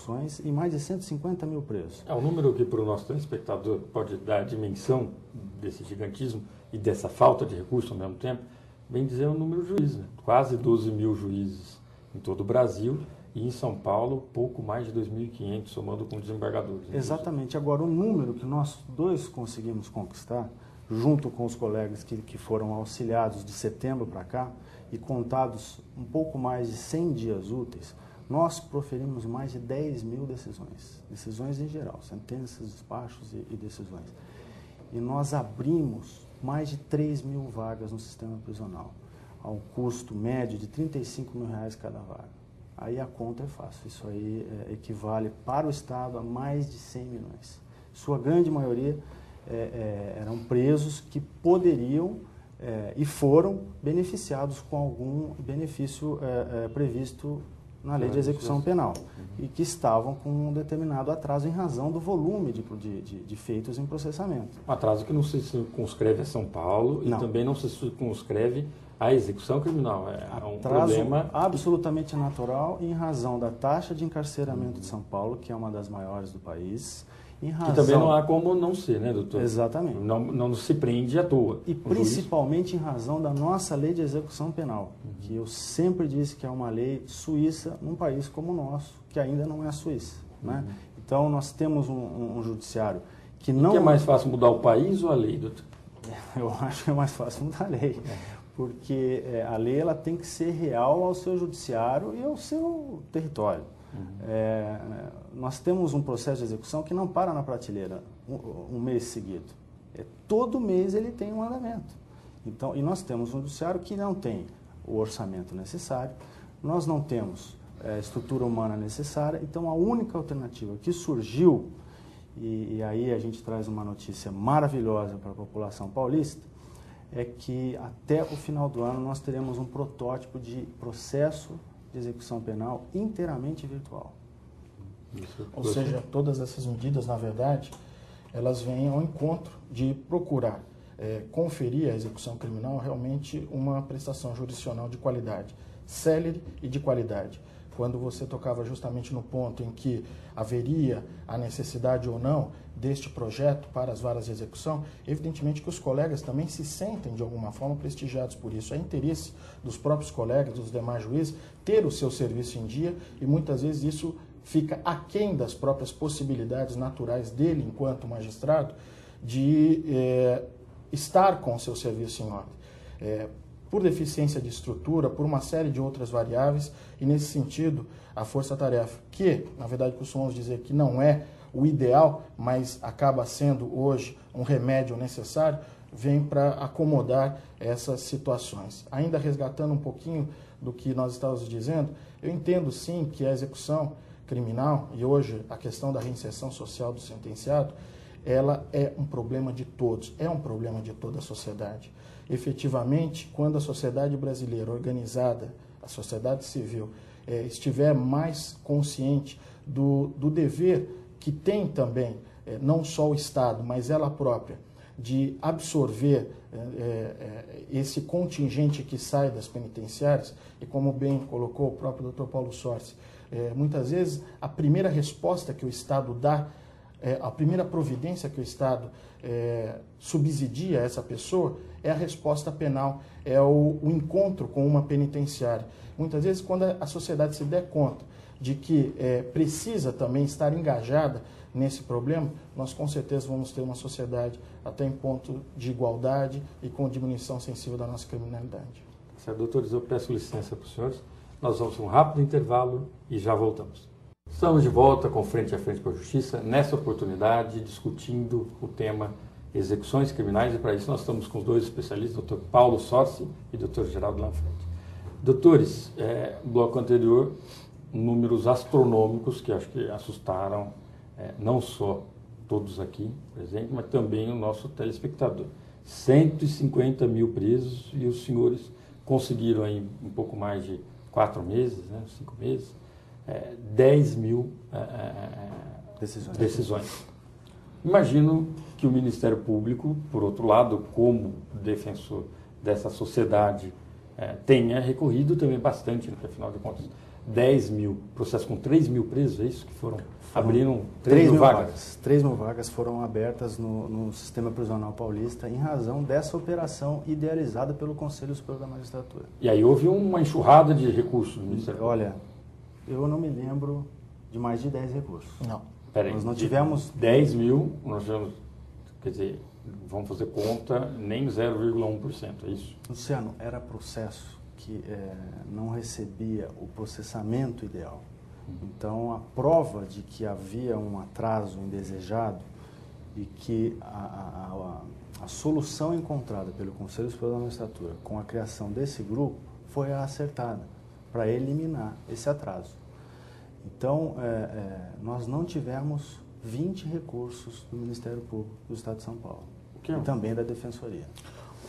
execuções e mais de 150 mil presos. É um número que para o nosso telespectador pode dar a dimensão desse gigantismo e dessa falta de recursos ao mesmo tempo, bem dizer, o número de juízes, né? Quase 12 mil juízes em todo o Brasil e em São Paulo pouco mais de 2.500, somando com desembargadores. Exatamente. Agora, o número que nós dois conseguimos conquistar, junto com os colegas que foram auxiliados de setembro para cá, e contados um pouco mais de 100 dias úteis, nós proferimos mais de 10 mil decisões em geral, sentenças, despachos e decisões. E nós abrimos mais de 3 mil vagas no sistema prisional, ao custo médio de R$35 mil cada vaga. Aí a conta é fácil, isso aí equivale para o Estado a mais de 100 milhões. Sua grande maioria eram presos que poderiam e foram beneficiados com algum benefício previsto na Lei de Execução Penal e que estavam com um determinado atraso em razão do volume de feitos em processamento. Um atraso que não se circunscreve a São Paulo e também não se circunscreve à execução criminal. É um problema absolutamente natural em razão da taxa de encarceramento de São Paulo, que é uma das maiores do país. Em razão... Que também não há como não ser, né, doutor? Exatamente. Não se prende à toa. E principalmente em razão da nossa lei de execução penal, que eu sempre disse que é uma lei suíça num país como o nosso, que ainda não é a Suíça. Né? Então, nós temos um judiciário que não... E que é mais fácil mudar o país ou a lei, doutor? Eu acho que é mais fácil mudar a lei. Porque a lei ela tem que ser real ao seu judiciário e ao seu território. Nós temos um processo de execução que não para na prateleira um mês seguido. Todo mês ele tem um andamento. Então, e nós temos um judiciário que não tem o orçamento necessário, nós não temos a estrutura humana necessária, então a única alternativa que surgiu, e aí a gente traz uma notícia maravilhosa para a população paulista, é que até o final do ano nós teremos um protótipo de processo de execução penal inteiramente virtual. Ou seja, todas essas medidas, na verdade, elas vêm ao encontro de procurar conferir à execução criminal realmente uma prestação jurisdicional de qualidade, célere e de qualidade. Quando você tocava justamente no ponto em que haveria a necessidade ou não deste projeto para as varas de execução, evidentemente que os colegas também se sentem de alguma forma prestigiados por isso. É interesse dos próprios colegas, dos demais juízes, ter o seu serviço em dia e muitas vezes isso fica aquém das próprias possibilidades naturais dele enquanto magistrado de estar com o seu serviço em ordem. Por deficiência de estrutura, por uma série de outras variáveis, e nesse sentido, a força-tarefa, que, na verdade, costumamos dizer que não é o ideal, mas acaba sendo hoje um remédio necessário, vem para acomodar essas situações. Ainda resgatando um pouquinho do que nós estávamos dizendo, eu entendo sim que a execução criminal, e hoje a questão da reinserção social do sentenciado, ela é um problema de todos, é um problema de toda a sociedade. Efetivamente, quando a sociedade brasileira organizada, a sociedade civil, estiver mais consciente do dever que tem também, não só o Estado, mas ela própria, de absorver esse contingente que sai das penitenciárias, e como bem colocou o próprio Dr. Paulo Sorsi, muitas vezes a primeira resposta que o Estado dá, a primeira providência que o Estado subsidia a essa pessoa é a resposta penal, é o encontro com uma penitenciária. Muitas vezes, quando a sociedade se der conta de que precisa também estar engajada nesse problema, nós com certeza vamos ter uma sociedade até em ponto de igualdade e com diminuição sensível da nossa criminalidade. Certo, doutores, eu peço licença para os senhores. Nós vamos a um rápido intervalo e já voltamos. Estamos de volta com Frente a Frente com a Justiça, nessa oportunidade discutindo o tema execuções criminais, e para isso nós estamos com os dois especialistas, Dr. Paulo Sorsi e Dr. Geraldo Lanfredi. Doutores, no bloco anterior, números astronômicos que acho que assustaram não só todos aqui presentes, mas também o nosso telespectador. 150 mil presos e os senhores conseguiram aí um pouco mais de 4 meses, 5 meses, 10 mil decisões. Imagino que o Ministério Público, por outro lado, como defensor dessa sociedade, tenha recorrido também bastante, porque afinal de contas 10 mil, processo com 3 mil presos, é isso? Que abriram 3 mil vagas. 3 mil vagas foram abertas no sistema prisional paulista em razão dessa operação idealizada pelo Conselho Superior da Magistratura. E aí houve uma enxurrada de recursos do Ministério Público. Olha, eu não me lembro de mais de 10 recursos. Não. Peraí, nós não tivemos 10 mil, nós tivemos, quer dizer, vamos fazer conta, nem 0,1%, é isso? Luciano, era processo que não recebia o processamento ideal. Então, a prova de que havia um atraso indesejado e que a solução encontrada pelo Conselho Superior da Magistratura com a criação desse grupo foi a acertada para eliminar esse atraso. Então, nós não tivemos 20 recursos do Ministério Público do Estado de São Paulo e também da Defensoria.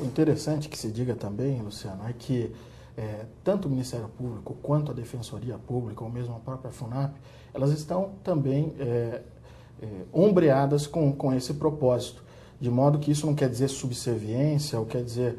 O interessante que se diga também, Luciano, é que tanto o Ministério Público quanto a Defensoria Pública, ou mesmo a própria FUNAP, elas estão também ombreadas com esse propósito, de modo que isso não quer dizer subserviência, ou quer dizer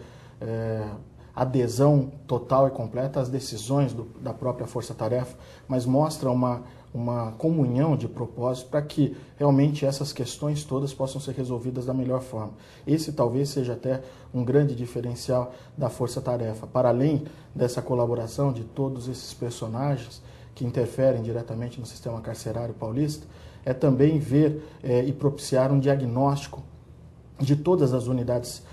adesão total e completa às decisões da própria força-tarefa, mas mostra uma comunhão de propósito para que realmente essas questões todas possam ser resolvidas da melhor forma. Esse talvez seja até um grande diferencial da força-tarefa. Para além dessa colaboração de todos esses personagens que interferem diretamente no sistema carcerário paulista, é também ver e propiciar um diagnóstico de todas as unidades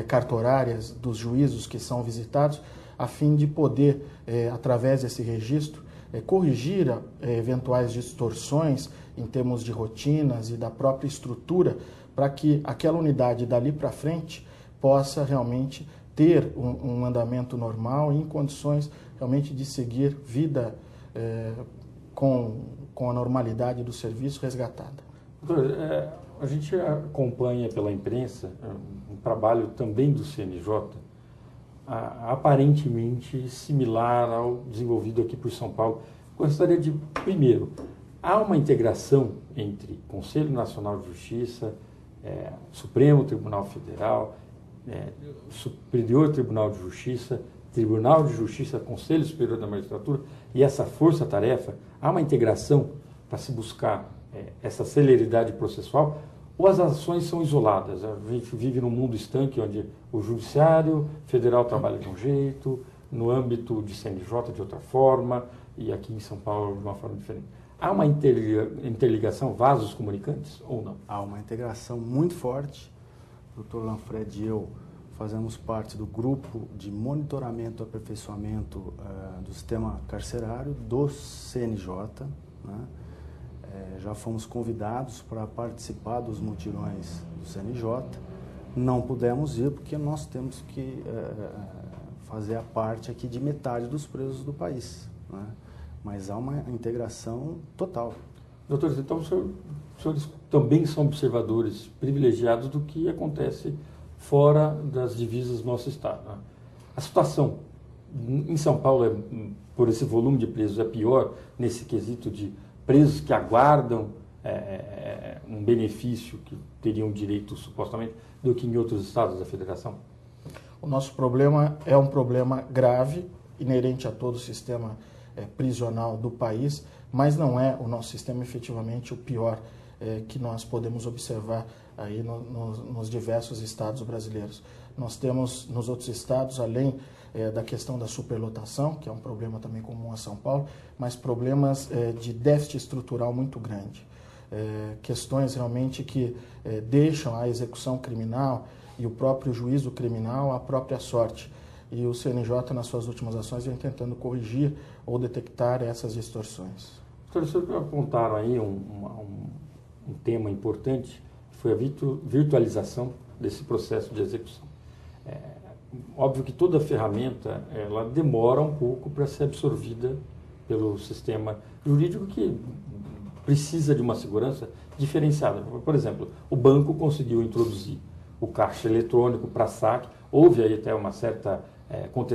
cartorárias dos juízos que são visitados, a fim de poder, através desse registro, corrigir eventuais distorções em termos de rotinas e da própria estrutura, para que aquela unidade dali para frente possa realmente ter um andamento normal e em condições realmente de seguir vida com a normalidade do serviço resgatada. Doutor, a gente acompanha pela imprensa um trabalho também do CNJ, aparentemente similar ao desenvolvido aqui por São Paulo. Gostaria de, primeiro, há uma integração entre Conselho Nacional de Justiça, Supremo Tribunal Federal, Superior Tribunal de Justiça, Tribunal de Justiça, Conselho Superior da Magistratura e essa força-tarefa, há uma integração para se buscar essa celeridade processual, ou as ações são isoladas? A gente vive num mundo estanque onde o Judiciário Federal trabalha de um jeito, no âmbito de CNJ de outra forma, e aqui em São Paulo de uma forma diferente. Há uma interligação, vasos comunicantes ou não? Há uma integração muito forte. O Dr. Lanfred e eu fazemos parte do grupo de monitoramento e aperfeiçoamento do sistema carcerário do CNJ, né? Já fomos convidados para participar dos mutirões do CNJ. Não pudemos ir porque nós temos que fazer a parte aqui de metade dos presos do país, né? Mas há uma integração total. Doutores, então os senhores também são observadores privilegiados do que acontece fora das divisas do nosso Estado, né? A situação em São Paulo, por esse volume de presos, é pior nesse quesito de presos que aguardam um benefício que teriam direito supostamente do que em outros estados da federação? O nosso problema é um problema grave, inerente a todo o sistema prisional do país, mas não é o nosso sistema efetivamente o pior que nós podemos observar aí nos diversos estados brasileiros. Nós temos nos outros estados, além da questão da superlotação, que é um problema também comum a São Paulo, mas problemas de déficit estrutural muito grande. Questões realmente que deixam a execução criminal e o próprio juízo criminal à própria sorte. E o CNJ, nas suas últimas ações, vem tentando corrigir ou detectar essas distorções. Doutor, vocês apontaram aí um tema importante, que foi a virtualização desse processo de execução. Óbvio que toda ferramenta ela demora um pouco para ser absorvida pelo sistema jurídico, que precisa de uma segurança diferenciada. Por exemplo, o banco conseguiu introduzir o caixa eletrônico para saque, houve aí até uma certa contestação